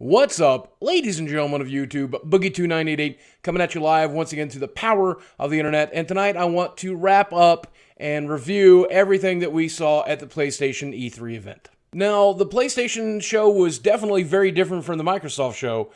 What's up, ladies and gentlemen of YouTube? Boogie2988 coming at you live once again through the power of the internet. And tonight I want to wrap up and review everything that we saw at the PlayStation E3 event. Now, the PlayStation show was definitely very different from the Microsoft show.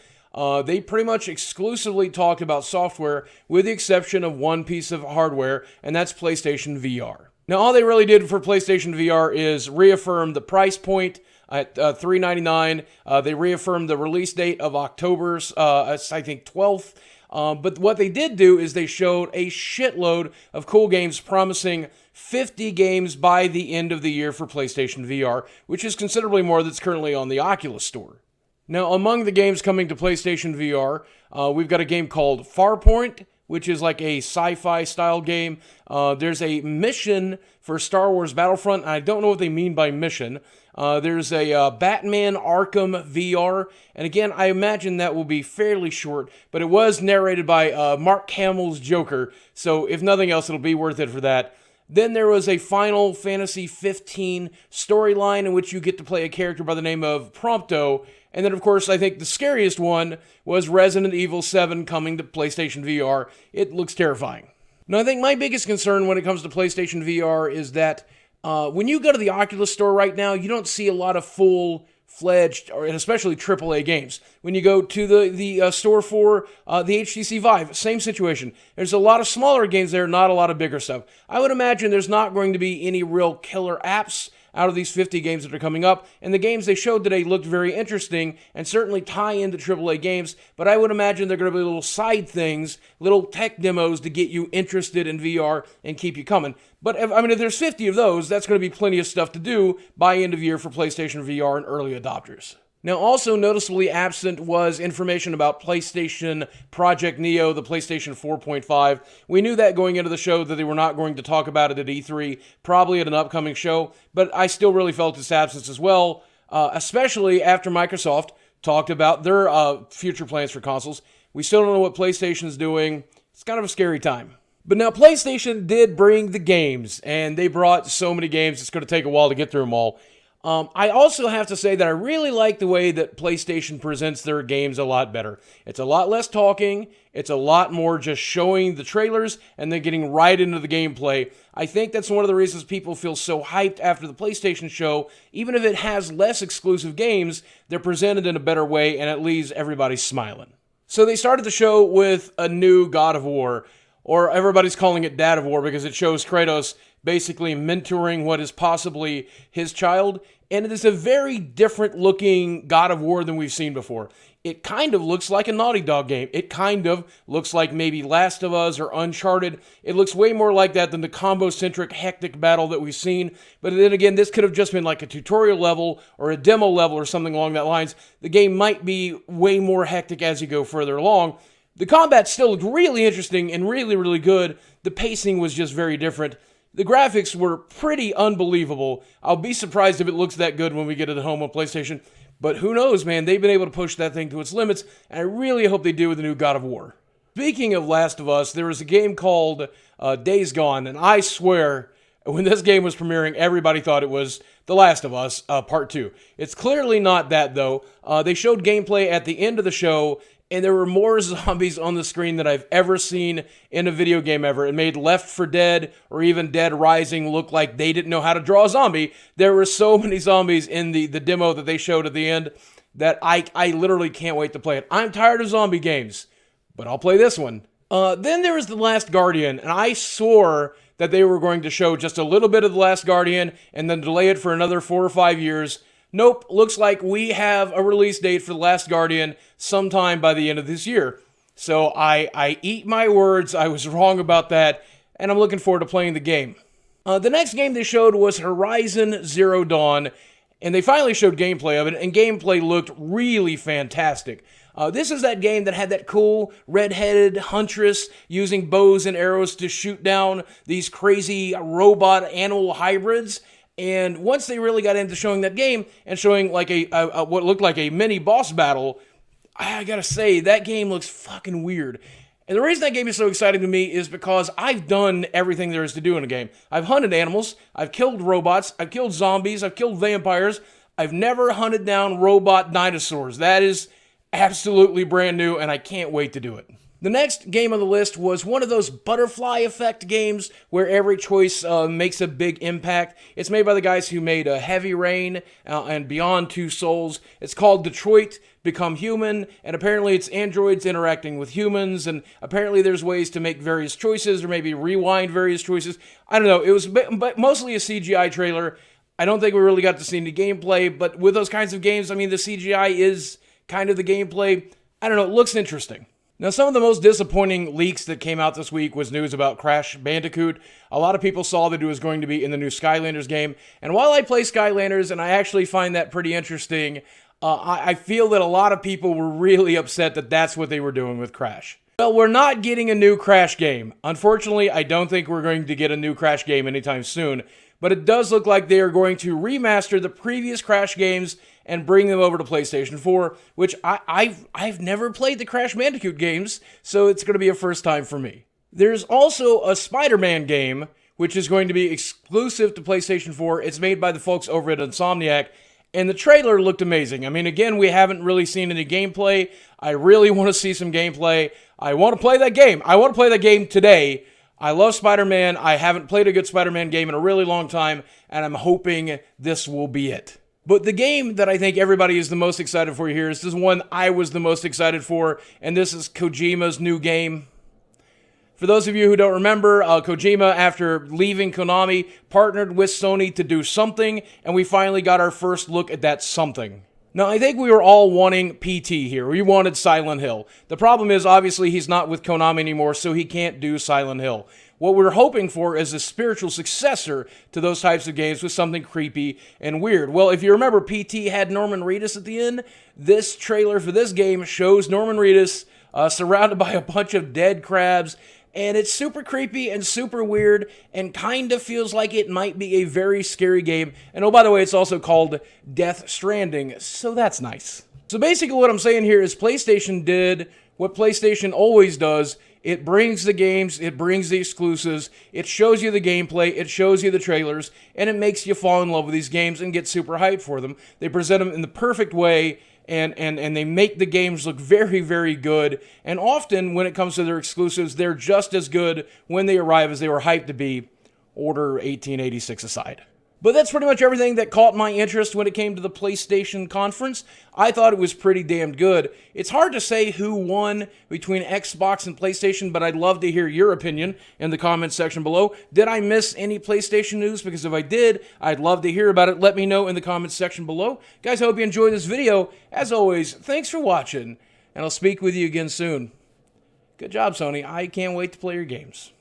They pretty much exclusively talked about software with the exception of one piece of hardware, and that's PlayStation VR. Now, all they really did for PlayStation VR is reaffirm the price point at $399. They reaffirmed the release date of October, I think 12th. But what they did do is they showed a shitload of cool games, promising 50 games by the end of the year for PlayStation VR, which is considerably more that's currently on the Oculus Store. Now, among the games coming to PlayStation VR, we've got a game called Farpoint, which is like a sci-fi style game. There's a mission for Star Wars Battlefront, and I don't know what they mean by mission. There's a Batman Arkham VR, and again, I imagine that will be fairly short, but it was narrated by Mark Hamill's Joker, so if nothing else, it'll be worth it for that. Then there was a Final Fantasy 15 storyline in which you get to play a character by the name of Prompto. And then, of course, I think the scariest one was Resident Evil 7 coming to PlayStation VR. It looks terrifying. Now, I think my biggest concern when it comes to PlayStation VR is that when you go to the Oculus Store right now, you don't see a lot of full-fledged, and especially AAA games. When you go to the store for the HTC Vive, same situation. There's a lot of smaller games there, not a lot of bigger stuff. I would imagine there's not going to be any real killer apps out of these 50 games that are coming up, and the games they showed today looked very interesting and certainly tie into AAA games, but I would imagine they're going to be little side things, little tech demos to get you interested in VR and keep you coming. But if there's 50 of those, that's going to be plenty of stuff to do by end of year for PlayStation VR and early adopters. Now, also noticeably absent was information about PlayStation Project Neo, the PlayStation 4.5. We knew that going into the show that they were not going to talk about it at E3, probably at an upcoming show, but I still really felt its absence as well, especially after Microsoft talked about their future plans for consoles. We still don't know what PlayStation is doing. It's kind of a scary time. But now, PlayStation did bring the games, and they brought so many games, it's going to take a while to get through them all. I also have to say that I really like the way that PlayStation presents their games a lot better. It's a lot less talking, it's a lot more just showing the trailers and then getting right into the gameplay. I think that's one of the reasons people feel so hyped after the PlayStation show. Even if it has less exclusive games, they're presented in a better way and it leaves everybody smiling. So they started the show with a new God of War, or everybody's calling it Dad of War because it shows Kratos basically mentoring what is possibly his child, and it is a very different looking God of War than we've seen before. It kind of looks like a Naughty Dog game. It kind of looks like maybe Last of Us or Uncharted. It looks way more like that than the combo-centric hectic battle that we've seen, but then again, this could have just been like a tutorial level or a demo level or something along that lines. The game might be way more hectic as you go further along. The combat still looked really interesting and really, really good. The pacing was just very different. The graphics were pretty unbelievable. I'll be surprised if it looks that good when we get it at home on PlayStation. But who knows, man? They've been able to push that thing to its limits, and I really hope they do with the new God of War. Speaking of Last of Us, there was a game called Days Gone, and I swear, when this game was premiering, everybody thought it was The Last of Us Part 2. It's clearly not that, though. They showed gameplay at the end of the show, and there were more zombies on the screen than I've ever seen in a video game ever. It made Left 4 Dead or even Dead Rising look like they didn't know how to draw a zombie. There were so many zombies in the demo that they showed at the end that I literally can't wait to play it. I'm tired of zombie games, but I'll play this one. Then there was The Last Guardian, and I swore that they were going to show just a little bit of The Last Guardian and then delay it for another 4 or 5 years. Nope, looks like we have a release date for The Last Guardian sometime by the end of this year. So I eat my words, I was wrong about that, and I'm looking forward to playing the game. The next game they showed was Horizon Zero Dawn, and they finally showed gameplay of it, and gameplay looked really fantastic. This is that game that had that cool red-headed huntress using bows and arrows to shoot down these crazy robot-animal hybrids. And once they really got into showing that game and showing like a what looked like a mini boss battle, I gotta say, that game looks fucking weird. And the reason that game is so exciting to me is because I've done everything there is to do in a game. I've hunted animals, I've killed robots, I've killed zombies, I've killed vampires. I've never hunted down robot dinosaurs. That is absolutely brand new, and I can't wait to do it. The next game on the list was one of those butterfly effect games where every choice makes a big impact. It's made by the guys who made Heavy Rain and Beyond Two Souls. It's called Detroit Become Human, and apparently it's androids interacting with humans, and apparently there's ways to make various choices or maybe rewind various choices. I don't know. It was mostly a CGI trailer. I don't think we really got to see any gameplay, but with those kinds of games, I mean, the CGI is kind of the gameplay. I don't know. It looks interesting. Now, some of the most disappointing leaks that came out this week was news about Crash Bandicoot. A lot of people saw that it was going to be in the new Skylanders game, and while I play Skylanders, and I actually find that pretty interesting, I feel that a lot of people were really upset that that's what they were doing with Crash. Well, we're not getting a new Crash game. Unfortunately, I don't think we're going to get a new Crash game anytime soon, but it does look like they are going to remaster the previous Crash games and bring them over to PlayStation 4, which I've never played the Crash Bandicoot games, so it's going to be a first time for me. There's also a Spider-Man game, which is going to be exclusive to PlayStation 4. It's made by the folks over at Insomniac, and the trailer looked amazing. I mean, again, we haven't really seen any gameplay. I really want to see some gameplay. I want to play that game. I want to play that game today. I love Spider-Man. I haven't played a good Spider-Man game in a really long time, and I'm hoping this will be it. But the game that I think everybody is the most excited for here is this one I was the most excited for, and this is Kojima's new game. For those of you who don't remember, Kojima, after leaving Konami, partnered with Sony to do something, and we finally got our first look at that something. Now, I think we were all wanting PT here. We wanted Silent Hill. The problem is, obviously, he's not with Konami anymore, so he can't do Silent Hill. What we're hoping for is a spiritual successor to those types of games with something creepy and weird. Well, if you remember, PT had Norman Reedus at the end. This trailer for this game shows Norman Reedus surrounded by a bunch of dead crabs, and it's super creepy and super weird and kind of feels like it might be a very scary game. And oh, by the way, it's also called Death Stranding, so that's nice. So basically what I'm saying here is PlayStation did what PlayStation always does. It brings the games, it brings the exclusives, it shows you the gameplay, it shows you the trailers, and it makes you fall in love with these games and get super hyped for them. They present them in the perfect way, and they make the games look very, very good. And often, when it comes to their exclusives, they're just as good when they arrive as they were hyped to be, Order 1886 aside. But that's pretty much everything that caught my interest when it came to the PlayStation conference. I thought it was pretty damn good. It's hard to say who won between Xbox and PlayStation, but I'd love to hear your opinion in the comments section below. Did I miss any PlayStation news? Because if I did, I'd love to hear about it. Let me know in the comments section below. Guys, I hope you enjoyed this video. As always, thanks for watching, and I'll speak with you again soon. Good job, Sony. I can't wait to play your games.